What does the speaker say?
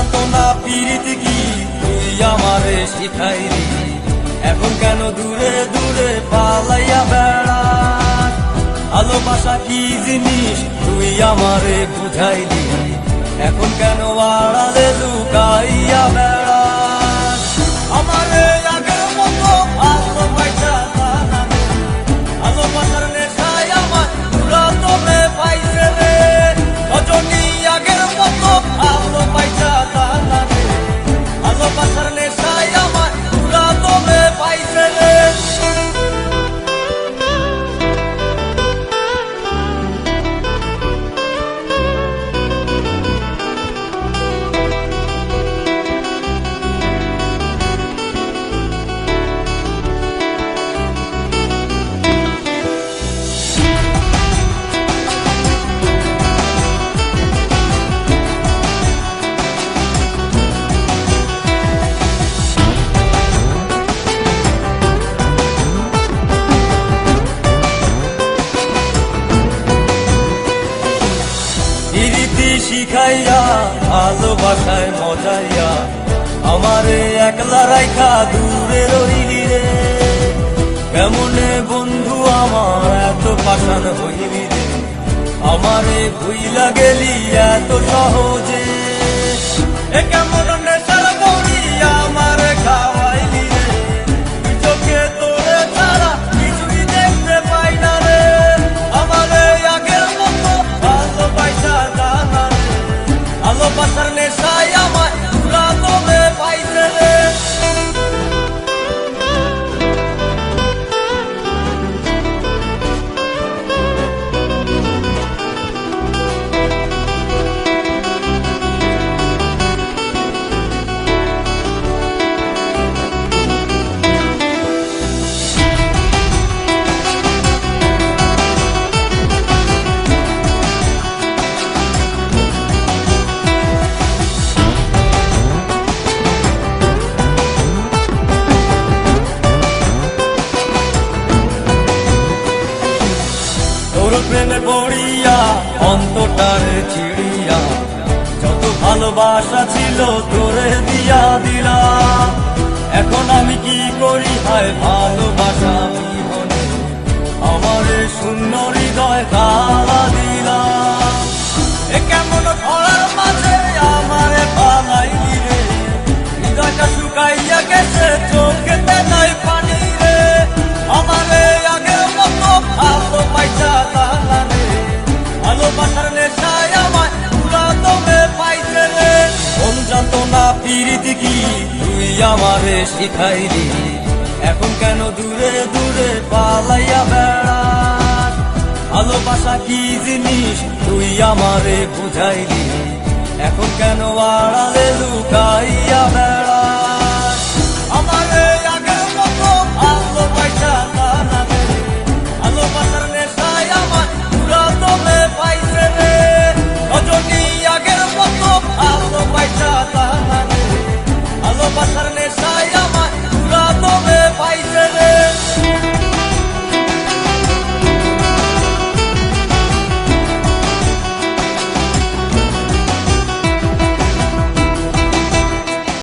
জানতো না পিরিতি কি তুই আমারে শিখাইলি, এখন কেন দূরে দূরে পালাইয়া বেড়াস। ভালোবাসা কি জিনিস তুই আমারে বুঝাইলি, এখন কেন আড়ালে লুকাইয়া বেড়াস। আমারে আগের মতো ভালোবাসা জানা রে, ভালোবাসার নেশায় আমার পুরা তোরে পাইছে রে। রজনী আগের মতো ভালোবাসা জানা রে, ভালোবাসার নেশায় আমার পুরা তোরে পাইছে রে। প্রীতি শিখাইয়া ভালোবাসায় মজাইয়া আমারে একলা রাইখা দূরে রইলি রে। কেমনে বন্ধু আমার এত পাষাণ হইলি রে, আমারে ভুইলা গেলি এত সহজে। এ কেমন নেশার বড়ি আমারে খাওয়াইলি রে, তুই চোখে তোরে ছাড়া কিছুই দেখতে পাই না রে। আমারে আগের মতো ভালোবাসা জানা রে, ভালোবাসার নেশায় আমার পুরা তোরে পাইছে রে। তোর প্রেমে পড়িয়া অন্তটারে ছিড়িয়া যত ভালোবাসা ছিল তোরে দিয়া দিলাম। এখন আমি কি করি হায় ভালোবাসা বিহনে, আমারে শূন্য হৃদয় তালা দিলাম। এ কেমন খরার মাঝে আমারে পালাইলি রে, হৃদয়টা শুকাইয়া গেছে চোখেতে নাই পানি রে। আমারে আগের মতো ভালোবাসা জানা রে, ভালোবাসার নেশায় আমার পুরা তোরে পাইছে রে। মন জানতো না পিরিতি কি তুই আমারে শিখাইলি, এখন কেন দূরে দূরে পালাইয়া বেড়াস। ভালোবাসা কি জিনিস তুই আমারে বুঝাইলি, এখন কেন আড়ালে লুকাইয়া বেড়াস।